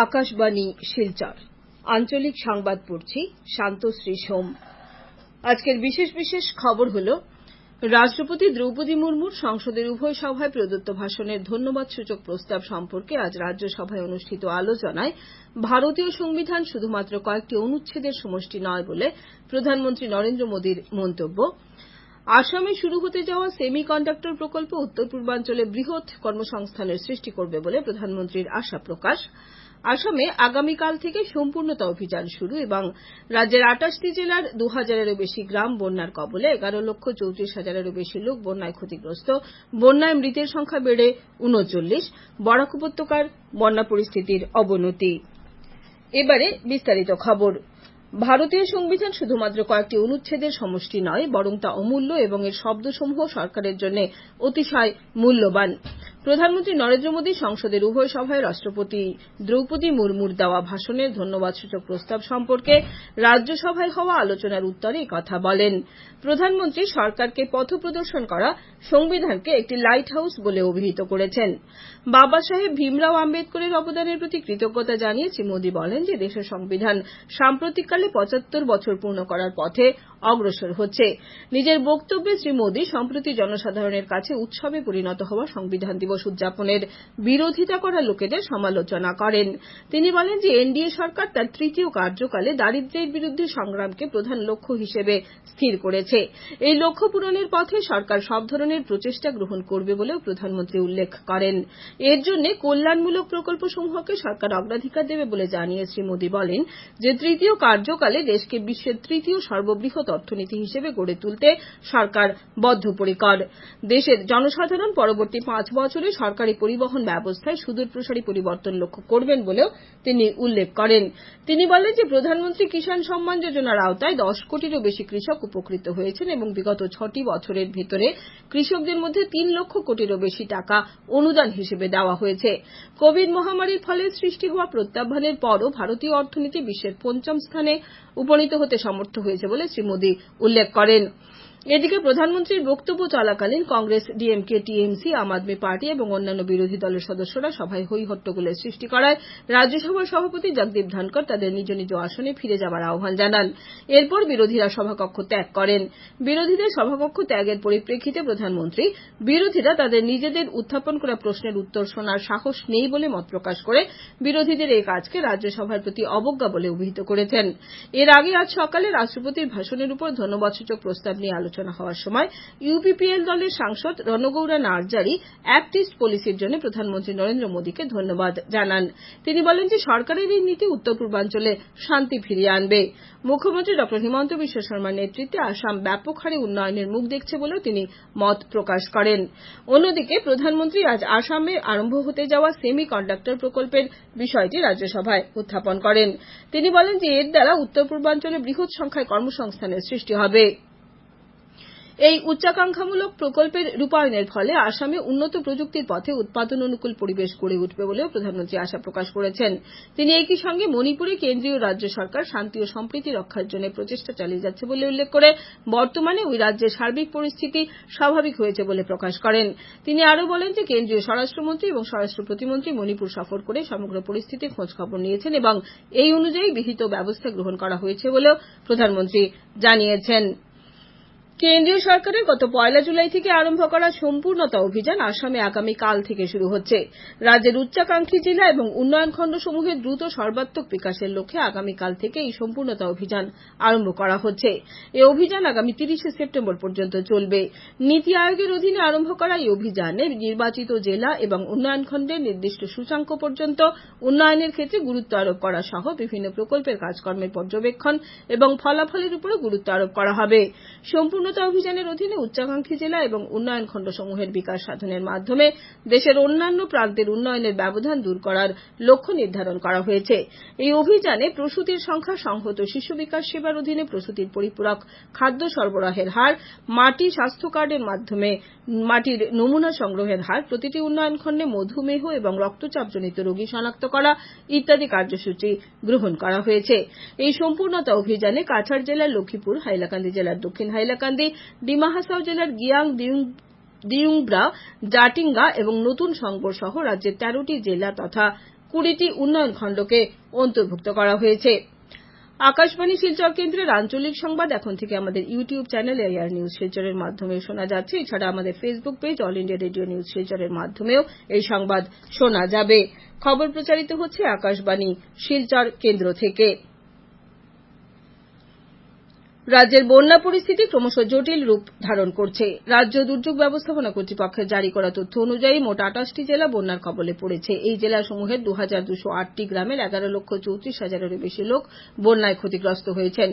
আকাশবাণী শিলচর আঞ্চলিক সংবাদ পড়ছি শান্তশ্রী সোম। আজকের বিশেষ বিশেষ খবর হল রাষ্ট্রপতি দ্রৌপদী মুর্মুর সংসদের উভয় সভায় প্রদত্ত ভাষণের ধন্যবাদসূচক প্রস্তাব সম্পর্কে আজ রাজ্যসভায় অনুষ্ঠিত আলোচনায় ভারতীয় সংবিধান শুধুমাত্র কয়েকটি অনুচ্ছেদের সমষ্টি নয় বলে প্রধানমন্ত্রী নরেন্দ্র মোদীর মন্তব্য। আসামে শুরু হতে যাওয়া সেমি কন্ডাক্টর প্রকল্প উত্তর পূর্বাঞ্চলে বৃহৎ কর্মসংস্থানের সৃষ্টি করবে বলে প্রধানমন্ত্রীর আশা প্রকাশ। আসামে আগামীকাল থেকে সম্পূর্ণতা অভিযান শুরু এবং রাজ্যের 28টি জেলার 2000-এরও বেশি গ্রাম বন্যার কবলে। 11,34,000-এরও বেশি লোক বন্যায় ক্ষতিগ্রস্ত। বন্যায় মৃতের সংখ্যা বেড়ে 39। বরাক উপত্যকার বন্যা পরিস্থিতির অবনতি। এবারে বিস্তারিত খবর। ভারতীয় সংবিধান শুধুমাত্র কয়েকটি অনুচ্ছেদের সমষ্টি নয়, বরং তা অমূল্য এবং এর শব্দসমূহ সরকারের জন্য অতিশয় মূল্যবান। প্রধানমন্ত্রী নরেন্দ্র মোদী সংসদের উভয় সভায় রাষ্ট্রপতি দ্রৌপদী মুর্মুর দেওয়া ভাষণের ধন্যবাদসূচক প্রস্তাব সম্পর্কে রাজ্যসভায় হওয়া আলোচনার উত্তরে একথা বলেন। প্রধানমন্ত্রী সরকারকে পথপ্রদর্শন করা সংবিধানকে একটি লাইট হাউস বলে অভিহিত করেছেন। বাবা সাহেব ভীমরাও আম্বেদকরের অবদানের প্রতি কৃতজ্ঞতা জানিয়ে শ্রী মোদী বলেন যে দেশের সংবিধান সাম্প্রতিককালে 75 বছর পূর্ণ করার পথে অগ্রসর হচ্ছে। নিজের বক্তব্যে শ্রী মোদী সম্প্রতি জনসাধারণের কাছে উৎসবে পরিণত হওয়া সংবিধান দিবস উদযাপনের বিরোধিতা করা লোকেদের সমালোচনা করেন। তিনি বলেন যে এনডিএ সরকার তার তৃতীয় কার্যকালে দারিদ্র্যের বিরুদ্ধে সংগ্রামকে প্রধান লক্ষ্য হিসেবে স্থির করেছে। এই লক্ষ্য পূরণের পথে সরকার সব ধরনের প্রচেষ্টা গ্রহণ করবে বলেও প্রধানমন্ত্রী উল্লেখ করেন। এর জন্য কল্যাণমূলক প্রকল্পসমূহকে সরকার অগ্রাধিকার দেবে বলে জানিয়ে শ্রী মোদী বলেন যে তৃতীয় কার্যকালে দেশকে বিশ্বের তৃতীয় সর্ববৃহৎ অর্থনীতি হিসেবে গড়ে তুলতে সরকার বদ্ধপরিকর। দেশের জনসাধারণ পরবর্তী 5 বছরে সরকারি পরিবহন ব্যবস্থায় সুদূরপ্রসারী পরিবর্তন লক্ষ্য করবেন বলেও তিনি উল্লেখ করেন। তিনি বলেন যে প্রধানমন্ত্রী কিষাণ সম্মান যোজনার আওতায় 10 কোটিরও বেশি কৃষক উপকৃত হয়েছেন এবং বিগত 6টি বছরের ভেতরে কৃষকদের মধ্যে 3 লক্ষ কোটিরও বেশি টাকা অনুদান হিসেবে দেওয়া হয়েছে। কোভিড মহামারীর ফলে সৃষ্টি হওয়া প্রত্যাহ্বানের পরও ভারতীয় অর্থনীতি বিশ্বের 5ম স্থানে উপনীত হতে সমর্থ হয়েছে বলে শ্রী মোদী উল্লেখ করেন। এদিকে প্রধানমন্ত্রীর বক্তব্য চলাকালীন কংগ্রেস, ডিএমকে, টিএমসি, আম আদমি পার্টি এবং অন্যান্য বিরোধী দলের সদস্যরা সভায় হৈ হট্টগোলের সৃষ্টি করায় রাজ্যসভার সভাপতি জগদীপ ধনকর তাদের নিজ নিজ আসনে ফিরে যাওয়ার আহ্বান জানান। এরপর বিরোধীরা সভাকক্ষ ত্যাগ করেন। বিরোধীদের সভাকক্ষ ত্যাগের পরিপ্রেক্ষিতে প্রধানমন্ত্রী বিরোধীরা তাদের নিজেদের উত্থাপন করা প্রশ্নের উত্তর শোনার সাহস নেই বলে মত প্রকাশ করে বিরোধীদের এই কাজকে রাজ্যসভার প্রতি অবজ্ঞা বলে অভিহিত করেছেন। এর আগে আজ সকালে রাষ্ট্রপতির ভাষণের উপর ধন্যবাদসূচক প্রস্তাব নিয়ে আলোচনা হওয়ার সময় ইউপিপিএল দলের সাংসদ রণগৌরা নার্জারি অ্যাক্ট ইস্ট পলিসির জন্য প্রধানমন্ত্রী নরেন্দ্র মোদীকে ধন্যবাদ জানান। তিনি বলেন যে সরকারের এই নীতি উত্তর পূর্বাঞ্চলে শান্তি ফিরিয়ে আনবে। মুখ্যমন্ত্রী ড হিমন্ত বিশ্ব শর্মার নেতৃত্বে আসাম ব্যাপক হারে উন্নয়নের মুখ দেখছে বলেও তিনি মত প্রকাশ করেন। অন্যদিকে প্রধানমন্ত্রী আজ আসামে আরম্ভ হতে যাওয়া সেমি কন্ডাক্টর প্রকল্পের বিষয়টি রাজ্যসভায় উত্থাপন করেন। তিনি বলেন যে এর দ্বারা উত্তর পূর্বাঞ্চলে বৃহৎ সংখ্যায় কর্মসংস্থানের সৃষ্টি হবে। এই উচ্চাকাঙ্ক্ষামূলক প্রকল্পের রূপায়ণের ফলে আসামে উন্নত প্রযুক্তির পথে উৎপাদন অনুকূল পরিবেশ গড়ে উঠবে বলেও প্রধানমন্ত্রী আশা প্রকাশ করেছেন। তিনি একই সঙ্গে মণিপুরে কেন্দ্রীয় রাজ্য সরকার শান্তি ও সম্প্রীতি রক্ষার জন্য প্রচেষ্টা চালিয়ে যাচ্ছে বলে উল্লেখ করে বর্তমানে ওই রাজ্যের সার্বিক পরিস্থিতি স্বাভাবিক হয়েছে বলে প্রকাশ করেন। তিনি আরও বলেন যে কেন্দ্রীয় স্বরাষ্ট্রমন্ত্রী এবং স্বরাষ্ট্র প্রতিমন্ত্রী মণিপুর সফর করে সমগ্র পরিস্থিতির খোঁজখবর নিয়েছেন এবং এই অনুযায়ী বিহিত ব্যবস্থা গ্রহণ করা হয়েছে বলেও প্রধানমন্ত্রী জানিয়েছেন। কেন্দ্রীয় সরকারের গত 1 জুলাই থেকে আরম্ভ করা সম্পূর্ণতা অভিযান আসামে আগামীকাল থেকে শুরু হচ্ছে। রাজ্যের উচ্চাকাঙ্ক্ষী জেলা এবং উন্নয়ন খণ্ডসমূহের দ্রুত সর্বাত্মক বিকাশের লক্ষ্যে আগামীকাল থেকে এই সম্পূর্ণতা অভিযান আরম্ভ করা হচ্ছে। এই অভিযান আগামী 30 সেপ্টেম্বর পর্যন্ত চলবে। নীতি আয়োগের অধীনে আরম্ভ করা এই অভিযানে নির্বাচিত জেলা এবং উন্নয়ন খণ্ডের নির্দিষ্ট সূচাঙ্ক পর্যন্ত উন্নয়নের ক্ষেত্রে গুরুত্ব আরোপ করা সহ বিভিন্ন প্রকল্পের কাজকর্মের পর্যবেক্ষণ এবং ফলাফলের উপর গুরুত্ব আরোপ করা হবে। সম্পূর্ণতা অভিযানের অধীনে উচ্চাকাঙ্ক্ষী জেলা এবং উন্নয়ন খণ্ডসমূহের বিকাশ সাধনের মাধ্যমে দেশের অন্যান্য প্রান্তের উন্নয়নের ব্যবধান দূর করার লক্ষ্য নির্ধারণ করা হয়েছে। এই অভিযানে প্রসূতির সংখ্যা, সংহত শিশু বিকাশ সেবার অধীনে প্রসূতির পরিপূরক খাদ্য সরবরাহের হার, মাটি স্বাস্থ্য কার্ডের মাধ্যমে মাটির নমুনা সংগ্রহের হার, প্রতিটি উন্নয়ন খণ্ডে মধুমেহ এবং রক্তচাপজনিত রোগী শনাক্ত করা ইত্যাদি কার্যসূচি গ্রহণ করা হয়েছে। এই সম্পূর্ণতা অভিযানে কাছাড় জেলার লক্ষ্মীপুর, হাইলাকান্দি জেলার দক্ষিণ হাইলাকান্দি, ডিমা হাসাও জেলার গিয়াং, দিউংব্রা, জাটিঙ্গা এবং নতুন সংবর সহ রাজ্যের 13টি জেলা তথা 20টি উন্নয়ন খণ্ডকে অন্তর্ভুক্ত করা হয়েছে। আকাশবাণী শিলচর কেন্দ্রের আঞ্চলিক সংবাদ এখন থেকে আমাদের ইউটিউব চ্যানেল এআইআর নিউজ শিলচরের মাধ্যমে শোনা যাচ্ছে। এছাড়া আমাদের Facebook page all India radio news শিলচরের মাধ্যমেও এই সংবাদ শোনা যাবে। খবর প্রচারিত হচ্ছে আকাশবাণী শিলচর কেন্দ্র থেকে। রাজ্যের বন্যা পরিস্থিতি ক্রমশ জটিল রূপ ধারণ করছে। রাজ্য দুর্যোগ ব্যবস্থাপনা কর্তৃপক্ষের জারি করা তথ্য অনুযায়ী মোট 28টি জেলা বন্যার কবলে পড়েছে। এই জেলাসমূহের 2208টি গ্রামের 11,34,000-এরও বেশি লোক বন্যায় ক্ষতিগ্রস্ত হয়েছেন।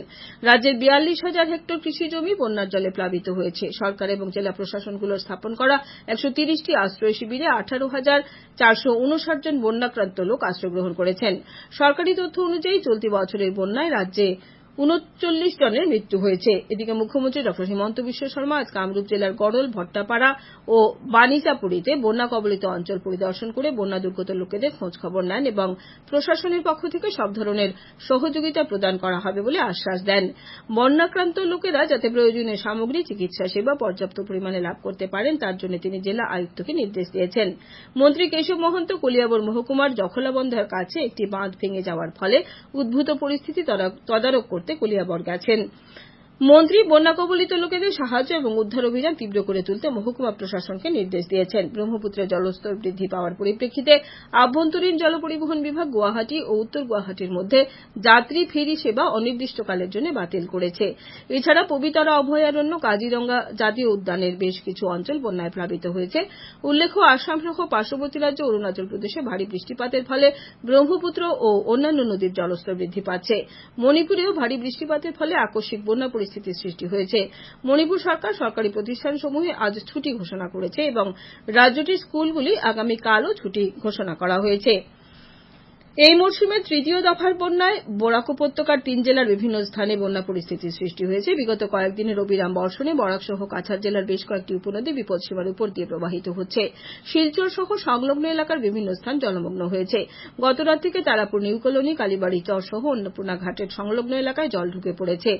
রাজ্যের 42,000 হেক্টর কৃষি জমি বন্যার জলে প্লাবিত হয়েছে। সরকার এবং জেলা প্রশাসনগুলোর স্থাপন করা 130টি আশ্রয় শিবিরে 18,459 জন বন্যাক্রান্ত লোক আশ্রয় গ্রহণ করেছেন। সরকারি তথ্য অনুযায়ী চলতি বছরের বন্যায় রাজ্যে 39 জনের মৃত্যু হয়েছে। এদিকে মুখ্যমন্ত্রী ড হিমন্ত বিশ্ব শর্মা আজ কামরূপ জেলার গড়ল, ভট্টাপাড়া ও বানিচাপুরীতে বন্যা কবলিত অঞ্চল পরিদর্শন করে বন্যা দুর্গত লোকেদের খোঁজ খবর নেন এবং প্রশাসনের পক্ষ থেকে সব ধরনের সহযোগিতা প্রদান করা হবে বলে আশ্বাস দেন। বন্যাক্রান্ত লোকেরা যাতে প্রয়োজনীয় সামগ্রী, চিকিৎসা সেবা পর্যাপ্ত পরিমাণে লাভ করতে পারেন তার জন্য তিনি জেলা আয়ুক্তকে নির্দেশ দিয়েছেন। মন্ত্রী কেশব মহন্ত কলিয়াবর মহকুমার জখলাবন্ধার কাছে একটি বাঁধ ভেঙে যাওয়ার ফলে উদ্ভূত পরিস্থিতি তদারক করতে কলিয়াবর গেছেন। মন্ত্রী বন্যা কবলিত লোকেদের সাহায্য এবং উদ্ধার অভিযান তীব্র করে তুলতে মহকুমা প্রশাসনকে নির্দেশ দিয়েছেন। ব্রহ্মপুত্রের জলস্তর বৃদ্ধি পাওয়ার পরিপ্রেক্ষিতে আভ্যন্তরীণ জল পরিবহন বিভাগ গুয়াহাটি ও উত্তর গুয়াহাটির মধ্যে যাত্রী ফেরি সেবা অনির্দিষ্টকালের জন্য বাতিল করেছে। এছাড়া পবিতরা অভয়ারণ্য, কাজিরঙ্গা জাতীয় উদ্যানের বেশ কিছু অঞ্চল বন্যায় প্লাবিত হয়েছে। উল্লেখ্য, আসাম সহ পার্শ্ববর্তী রাজ্য অরুণাচল প্রদেশে ভারী বৃষ্টিপাতের ফলে ব্রহ্মপুত্র ও অন্যান্য নদীর জলস্তর বৃদ্ধি পাচ্ছে। মণিপুরেও ভারী বৃষ্টিপাতের ফলে আকস্মিক বন্যা পরিস্থিতির সৃষ্টি হয়েছে। মণিপুর সরকার সরকারি প্রতিষ্ঠানসমূহে আজ ছুটি ঘোষণা করেছে এবং রাজ্যটির স্কুলগুলি আগামীকালও ছুটি ঘোষণা করা হয়েছে। এই মরশুমের তৃতীয় দফার বন্যায় বরাক উপত্যকার 3 জেলার বিভিন্ন স্থানে বন্যা পরিস্থিতির সৃষ্টি হয়েছে। বিগত কয়েকদিনের অবিরাম বর্ষণে বরাক সহ কাছাড় জেলার বেশ কয়েকটি উপনদী বিপদসীমার উপর দিয়ে প্রবাহিত হচ্ছে। শিলচর সহ সংলগ্ন এলাকার বিভিন্ন স্থান জলমগ্ন হয়েছে। গতরাত থেকে তারাপুর নিউ কলোনি, কালীবাড়ি চর সহ অন্নপূর্ণা ঘাটের সংলগ্ন এলাকায় জল ঢুকে পড়েছে।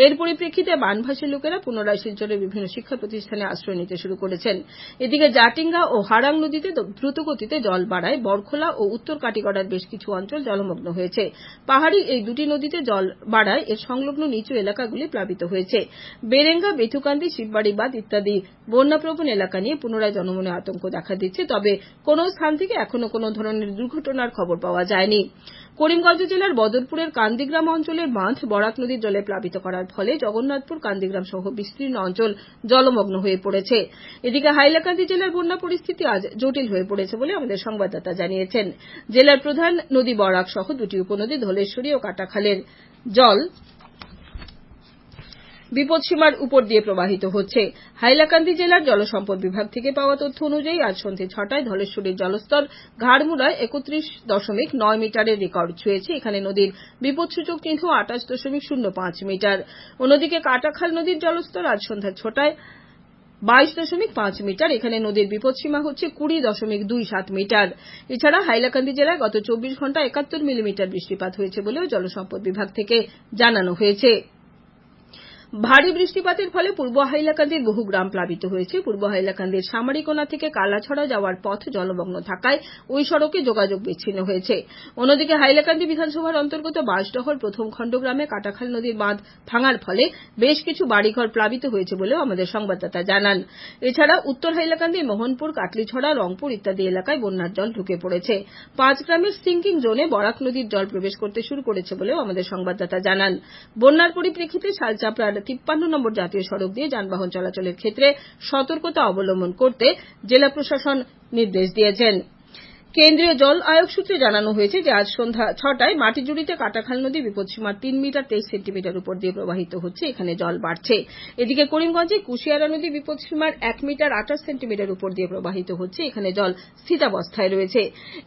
এর পরিপ্রেক্ষিতে বানভাসী লোকেরা পুনরায় শিলচরের বিভিন্ন শিক্ষা প্রতিষ্ঠানে আশ্রয় নিতে শুরু করেছেন। এদিকে জাটিঙ্গা ও হারাং নদীতে দ্রুতগতিতে জল বাড়ায় বরখোলা ও উত্তর কাটিগড়ার বেশ কিছু অঞ্চল জলমগ্ন হয়েছে। পাহাড়ি এই দুটি নদীতে জল বাড়ায় এর সংলগ্ন নিচু এলাকাগুলি প্লাবিত হয়েছে। বেরেঙ্গা, বেথুকান্দি, শিববাড়ি বাঁধ ইত্যাদি বন্যাপ্রবণ এলাকা নিয়ে পুনরায় জনমনে আতঙ্ক দেখা দিচ্ছে। তবে কোনো স্থান থেকে এখনো কোনো ধরনের দুর্ঘটনার খবর পাওয়া যায়নি। করিমগঞ্জ জেলার বদরপুরের কান্দিগ্রাম অঞ্চলের বাঁধ বরাক নদীর জলে প্লাবিত করার ফলে জগন্নাথপুর, কান্দিগ্রাম সহ বিস্তীর্ণ অঞ্চল জলমগ্ন হয়ে পড়েছে। এদিকে হাইলাকান্দি জেলার বন্যা পরিস্থিতি আজ জটিল হয়ে পড়েছে বলে আমাদের সংবাদদাতা জানিয়েছেন। জেলার প্রধান নদী বরাক সহ দুটি উপনদী ধলেশ্বরী ও কাটাখালের জল বিপদসীমার উপর দিয়ে প্রবাহিত হচ্ছে। হাইলাকান্দি জেলার জলসম্পদ বিভাগ থেকে পাওয়া তথ্য অনুযায়ী আজ সন্ধ্যে 6টায় ধলেশ্বরীর জলস্তর ঘাড়মুড়ায় 31.9 মিটারের রেকর্ড ছুঁয়েছে। এখানে নদীর বিপদসূচক চিহ্ন 28.05 মিটার। অন্যদিকে কাটাখাল নদীর জলস্তর আজ সন্ধ্যা 6টায় 22.5 মিটার। এখানে নদীর বিপদসীমা হচ্ছে 20.27 মিটার। এছাড়া হাইলাকান্দি জেলায় গত 24 ঘণ্টায় 71 মিলিমিটার বৃষ্টিপাত হয়েছে বলেও জলসম্পদ বিভাগ থেকে জানানো হয়েছে। ভারী বৃষ্টিপাতের ফলে পূর্ব হাইলাকান্দির বহু গ্রাম প্লাবিত হয়েছে। পূর্ব হাইলাকান্দির সামারিকোনা থেকে কালাছড়া যাওয়ার পথ জলমগ্ন থাকায় ওই সড়কে যোগাযোগ বিচ্ছিন্ন হয়েছে। অন্যদিকে হাইলাকান্দি বিধানসভার অন্তর্গত বাঁশডহর প্রথম খণ্ড গ্রামে কাটাখাল নদীর বাঁধ ভাঙার ফলে বেশ কিছু বাড়িঘর প্লাবিত হয়েছে বলেও আমাদের সংবাদদাতা জানান। এছাড়া উত্তর হাইলাকান্দির মোহনপুর, কাটলিছড়া, রংপুর ইত্যাদি এলাকায় বন্যার জল ঢুকে পড়েছে। 5 গ্রামের সিঙ্কিং জোনে বরাক নদীর জল প্রবেশ করতে শুরু করেছে বলেও আমাদের সংবাদদাতা জানান। বন্যার পরিপ্রেক্ষিতে শালচাপড়ার 53 নম্বর জাতীয় সড়ক দিয়ে যানবাহন চলাচলের ক্ষেত্রে সতর্কতা অবলম্বন করতে জেলা প্রশাসন নির্দেশ দিয়েছেন। কেন্দ্রীয় জল আয়োগ সূত্রে জানানো হয়েছে যে আজ সন্ধ্যা 6টায় মাটিজুড়িতে কাটাখাল নদী বিপদসীমার 3 মিটার 23 সেন্টিমিটার উপর দিয়ে প্রবাহিত হচ্ছে। এখানে জল বাড়ছে। এদিকে করিমগঞ্জে কুশিয়ারা নদী বিপদসীমার 1 মিটার 28 সেন্টিমিটার উপর দিয়ে প্রবাহিত হচ্ছে। এখানে জল স্থিতাবস্থায় রয়েছে।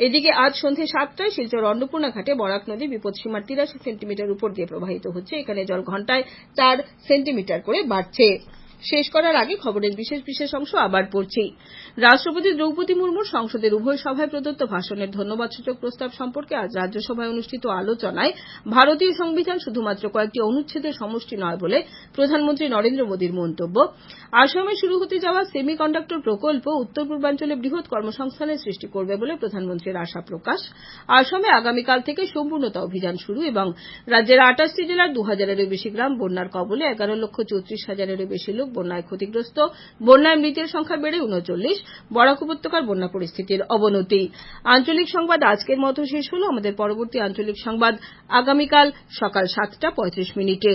এদিকে আজ সন্ধ্যে 7টায় শিলচর অন্নপূর্ণা ঘাটে বরাক নদী বিপদসীমার 83 সেন্টিমিটার উপর দিয়ে প্রবাহিত হচ্ছে। এখানে জল ঘণ্টায় 4 সেন্টিমিটার করে বাড়ছে। শেষ করার আগে খবরের বিশেষ বিশেষ অংশ আবার পড়ছি। রাষ্ট্রপতি দ্রৌপদী মুর্মুর সংসদের উভয় সভায় প্রদত্ত ভাষণের ধন্যবাদসূচক প্রস্তাব সম্পর্কে আজ রাজ্যসভায় অনুষ্ঠিত আলোচনায় ভারতীয় সংবিধান শুধুমাত্র কয়েকটি অনুচ্ছেদের সমষ্টি নয় বলে প্রধানমন্ত্রী নরেন্দ্র মোদীর মন্তব্য। আসামে শুরু হতে যাওয়া সেমিকন্ডাক্টর প্রকল্প উত্তর পূর্বাঞ্চলে বৃহৎ কর্মসংস্থানের সৃষ্টি করবে বলে প্রধানমন্ত্রীর আশা প্রকাশ। আসামে আগামীকাল থেকে সম্পূর্ণতা অভিযান শুরু এবং রাজ্যের 28টি জেলার 2000-এরও বেশি গ্রাম বন্যার কবলে। 11,34,000-এরও বেশি লোক বন্যায় ক্ষতিগ্রস্ত। বন্যায় মৃতের সংখ্যা বেড়ে 39। বরাক উপত্যকার বন্যা পরিস্থিতির অবনতি। আঞ্চলিক সংবাদ আজকের মতো শেষ হলো। আমাদের পরবর্তী আঞ্চলিক সংবাদ আগামীকাল সকাল 7:35 মিনিটে।